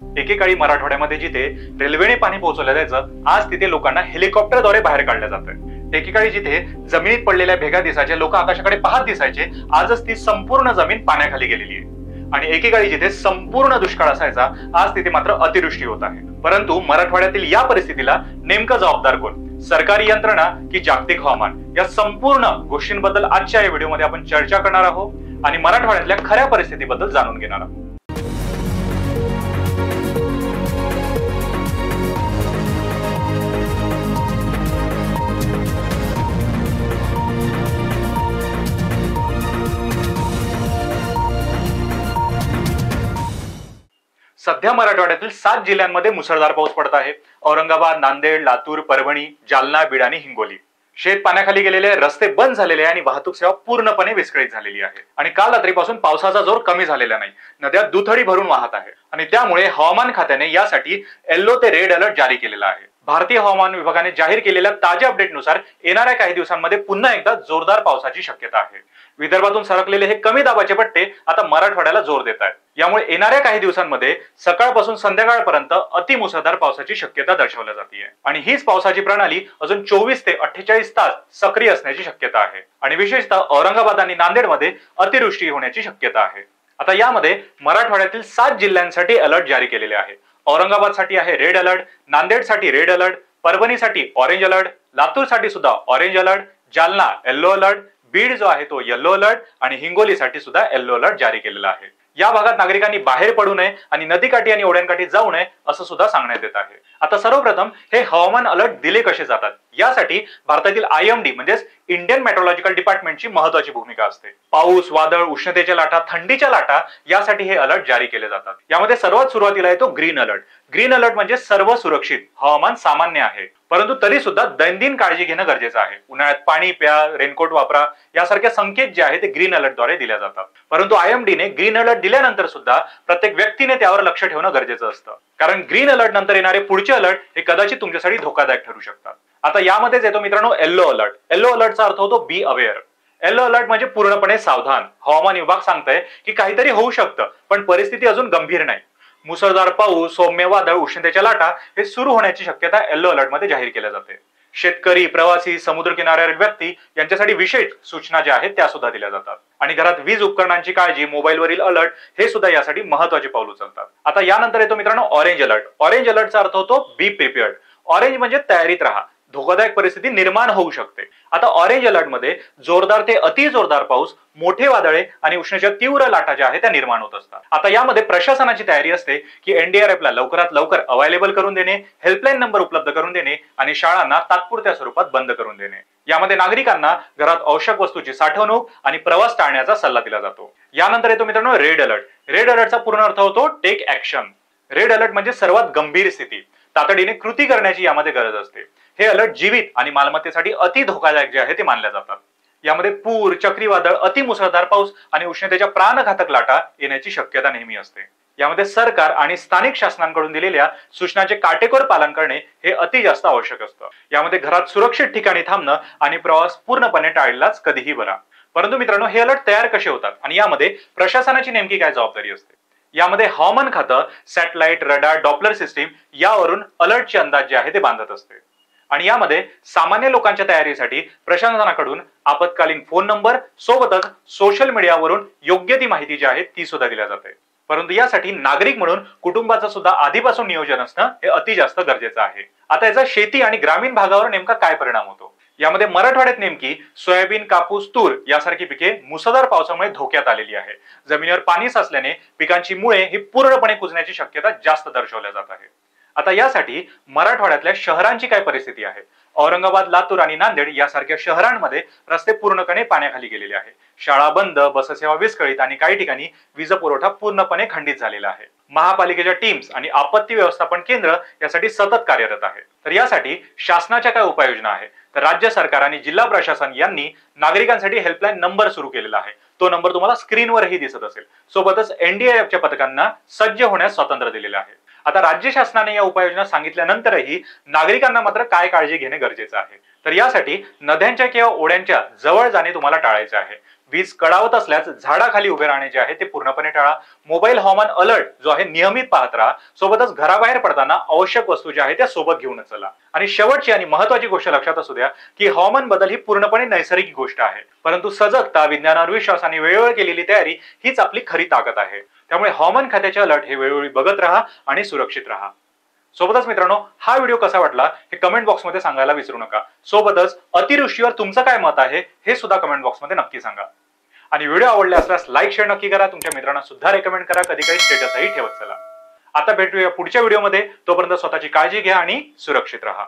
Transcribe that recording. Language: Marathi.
एकेकाळी मराठवाड्यामध्ये जिथे रेल्वेने पाणी पोहोचवलं जायचं, आज तिथे लोकांना हेलिकॉप्टरद्वारे बाहेर काढलं जातं। एकेकाळी जिथे जमिनीत पडलेल्या भेगा दिसायच्या, लोक आकाशाकडे पाहत दिसायचे, आजच ती संपूर्ण जमीन पाण्याखाली गेलेली आहे। आणि एकेकाळी जिथे संपूर्ण दुष्काळ असायचा, आज तिथे मात्र अतिवृष्टी होत आहे। परंतु मराठवाड्यातील या परिस्थितीला नेमकं जबाबदार कोण? सरकारी यंत्रणा की जागतिक हवामान? या संपूर्ण गोष्टींबद्दल आजच्या या व्हिडिओमध्ये आपण चर्चा करणार आहोत आणि मराठवाड्यातल्या खऱ्या परिस्थितीबद्दल जाणून घेणार आहोत। सध्या मराठवाड्यातील 7 जिल्ह्यांमध्ये मुसळधार पाऊस पडत आहे। औरंगाबाद, नांदेड, लातूर, परभणी, जालना, बीड आणि हिंगोली। शेत पाण्याखाली गेलेले, रस्ते बंद झालेले आणि वाहतूक सेवा पूर्णपणे विस्कळीत झालेली आहे। आणि काल रात्रीपासून पावसाचा जोर कमी झालेला नाही, नद्या दुथडी भरून वाहत आहे आणि त्यामुळे हवामान खात्याने यासाठी येलो ते रेड अलर्ट जारी केलेला आहे। भारतीय हवामान विभागाने जाहीर केलेल्या ताज्या अपडेटनुसार येणाऱ्या काही दिवसांमध्ये पुन्हा एकदा जोरदार पावसाची शक्यता आहे। विदर्भातून सरकलेले हे कमी दाबाचे पट्टे आता मराठवाड्याला जोर देत आहेत। यामुळे येणाऱ्या काही दिवसांमध्ये सकाळपासून संध्याकाळपर्यंत अतिमुसळधार पावसाची शक्यता दर्शवली जाते आणि हीच पावसाची प्रणाली अजून 24 ते 48 तास सक्रिय असण्याची शक्यता आहे आणि विशेषतः औरंगाबाद आणि नांदेडमध्ये अतिवृष्टी होण्याची शक्यता आहे। आता यामध्ये मराठवाड्यातील 7 जिल्ह्यांसाठी अलर्ट जारी केलेले आहे। औरंगाबादसाठी आहे रेड अलर्ट, नांदेडसाठी रेड अलर्ट, परभणीसाठी ऑरेंज अलर्ट, लातूरसाठी सुद्धा orange alert, Jalna yellow alert, Beed जो आहे तो येलो अलर्ट आणि हिंगोलीसाठी सुद्धा येलो अलर्ट जारी केलेला आहे। या भागात नागरिकांनी बाहेर पडू नये आणि नदीकाठी आणि ओढ्यांकाठी जाऊ नये असं सुद्धा सांगण्यात येत आहे। आता सर्वप्रथम हे हवामान अलर्ट दिले कसे जातात, यासाठी भारतातील IMD म्हणजेच इंडियन मेट्रोलॉजिकल डिपार्टमेंटची महत्त्वाची भूमिका असते। पाऊस, वादळ, उष्णतेच्या लाटा, थंडीच्या लाटा यासाठी हे अलर्ट जारी केले जातात। यामध्ये सर्वात सुरुवातीला येतो ग्रीन अलर्ट। ग्रीन अलर्ट म्हणजे सर्व सुरक्षित, हवामान सामान्य आहे, परंतु तरी सुद्धा दैनंदिन काळजी घेणं गरजेचं आहे। उन्हाळ्यात पाणी प्या, रेनकोट वापरा यासारखे संकेत जे आहे ते ग्रीन अलर्ट द्वारे दिले जातात। परंतु IMD ने ग्रीन अलर्ट दिल्यानंतर सुद्धा प्रत्येक व्यक्तीने त्यावर लक्ष ठेवणं गरजेचं असतं, कारण ग्रीन अलर्ट नंतर येणारे पुढचे अलर्ट हे कदाचित तुमच्यासाठी धोकादायक ठरू शकतात। आता यामध्येच येतो मित्रांनो येलो अलर्ट। येलो अलर्टचा अर्थ होतो बी अवेअर। येलो अलर्ट म्हणजे पूर्णपणे सावधान। हवामान विभाग सांगतंय की काहीतरी होऊ शकतं, पण परिस्थिती अजून गंभीर नाही। मुसळधार पाऊस, सौम्य वादळ, उष्णतेच्या लाटा हे सुरू होण्याची शक्यता येलो अलर्ट मध्ये जाहीर केल्या जाते। शेतकरी, प्रवासी, समुद्र किनाऱ्यावरील व्यक्ती यांच्यासाठी विशेष सूचना ज्या आहेत त्या सुद्धा दिल्या जातात आणि घरात वीज उपकरणांची काळजी, मोबाईलवरील अलर्ट हे सुद्धा यासाठी महत्त्वाचे पाऊल उचलतात। आता यानंतर येतो मित्रांनो ऑरेंज अलर्ट। ऑरेंज अलर्टचा अर्थ होतो बी प्रिपेअर्ड। ऑरेंज म्हणजे तयारीत राहा, धोकादायक परिस्थिती निर्माण होऊ शकते। आता ऑरेंज अलर्ट मध्ये जोरदार ते अति जोरदार पाऊस, मोठे वादळे आणि उष्णतेच्या तीव्र लाटा ज्या आहेत त्या निर्माण होत असतात। आता यामध्ये प्रशासनाची तयारी असते की NDRF ला लवकरात लवकर अवेलेबल करून देणे, हेल्पलाईन नंबर उपलब्ध करून देणे आणि शाळांना तात्पुरत्या स्वरूपात बंद करून देणे। यामध्ये नागरिकांना घरात आवश्यक वस्तूची साठवणूक आणि प्रवास टाळण्याचा सल्ला दिला जातो। यानंतर येतो मित्रांनो रेड अलर्ट। रेड अलर्टचा पूर्ण अर्थ होतो टेक ऍक्शन। रेड अलर्ट म्हणजे सर्वात गंभीर स्थिती, तातडीने कृती करण्याची यामध्ये गरज असते। हे अलर्ट जीवित आणि मालमत्तेसाठी अति धोकादायक जे आहे ते मानल्या जातात। यामध्ये पूर, चक्रीवादळ, अतिमुसळधार पाऊस आणि उष्णतेच्या प्राणघातक लाटा येण्याची शक्यता नेहमी असते। यामध्ये सरकार आणि स्थानिक शासनांकडून दिलेल्या सूचनांचे काटेकोर पालन करणे हे अति जास्त आवश्यक असतं। यामध्ये घरात सुरक्षित ठिकाणी थांबणं आणि प्रवास पूर्णपणे टाळलाच कधीही बरा। परंतु मित्रांनो हे अलर्ट तयार कसे होतात आणि यामध्ये प्रशासनाची नेमकी काय जबाबदारी असते? यामध्ये हवामान खातं सॅटेलाइट, रडार, डॉपलर सिस्टीम यावरून अलर्टचे अंदाज जे आहे ते बांधत असते आणि यामध्ये सामान्य लोकांच्या तयारीसाठी प्रशासनाकडून आपत्कालीन फोन नंबर सोबतच सोशल मीडियावरून योग्य ती माहिती जी आहे ती सुद्धा दिली जाते। परंतु यासाठी नागरिक म्हणून कुटुंबाचं सुद्धा आधीपासून नियोजन असणं हे अति जास्त गरजेचं आहे। आता याचा शेती आणि ग्रामीण भागावर नेमका काय परिणाम होतो? यामध्ये मराठवाड्यात नेमकी सोयाबीन, कापूस, तूर यासारखी पिके मुसळधार पावसामुळे धोक्यात आलेली आहे। जमिनीवर पाणी साचल्याने पिकांची मुळे ही पूर्णपणे कुजण्याची शक्यता जास्त दर्शवल्या जात आहे। आता यासाठी मराठवाड्यातल्या शहरांची काय परिस्थिती आहे? औरंगाबाद, लातूर आणि नांदेड यासारख्या शहरांमध्ये रस्ते पूर्णपणे पाण्याखाली गेलेले आहे। शाळा बंद, बससेवा विस्कळीत आणि काही ठिकाणी वीज पुरवठा पूर्णपणे खंडित झालेला आहे। महापालिकेच्या टीम्स आणि आपत्ती व्यवस्थापन केंद्र यासाठी सतत कार्यरत आहे। तर यासाठी शासनाच्या काय उपाययोजना आहे? तर राज्य सरकार आणि जिल्हा प्रशासन यांनी नागरिकांसाठी हेल्पलाईन नंबर सुरू केलेला आहे। तो नंबर तुम्हाला स्क्रीनवरही दिसत असेल। सोबतच NDRFच्या पथकांना सज्ज होण्यास स्वातंत्र्य दिलेले आहे। आता राज्य शासनाने या उपाययोजना सांगितल्यानंतरही नागरिकांना मात्र काय काळजी घेणे गरजेचे आहे? तर यासाठी नद्यांच्या किंवा ओढ्यांच्या जवळ जाणे तुम्हाला टाळायचे आहे। वीज कडावत असल्यास झाडाखाली उभे राहणे जे आहे ते पूर्णपणे टाळा. मोबाईल हवामान अलर्ट जो आहे नियमित पाहत राहा. सोबतच घराबाहेर पडताना आवश्यक वस्तू ज्या आहेत त्या सोबत घेऊनच चला. आणि शेवटची आणि महत्वाची गोष्ट लक्षात असू द्या की हवामान बदल ही पूर्णपणे नैसर्गिक गोष्ट आहे, परंतु सजगता, विज्ञानावर विश्वास आणि वेळोवेळी केलेली तयारी हीच आपली खरी ताकद आहे. त्यामुळे हवामान खात्याचे अलर्ट हे वेळोवेळी बघत राहा आणि सुरक्षित राहा. सोबतच मित्रांनो, हा व्हिडिओ कसा वाटला हे कमेंट बॉक्स मध्ये सांगायला विसरू नका. सोबतच अतिवृष्टीवर तुमचं काय मत आहे हे सुद्धा कमेंट बॉक्स मध्ये नक्की सांगा. आणि व्हिडिओ आवडला असल्यास लाईक शेअर नक्की करा. तुमच्या मित्रांना सुद्धा रेकमेंड करा. कधी काही स्टेटसही ठेवत चला. आता भेटूया पुढच्या व्हिडिओमध्ये. तोपर्यंत स्वतःची काळजी घ्या आणि सुरक्षित राहा.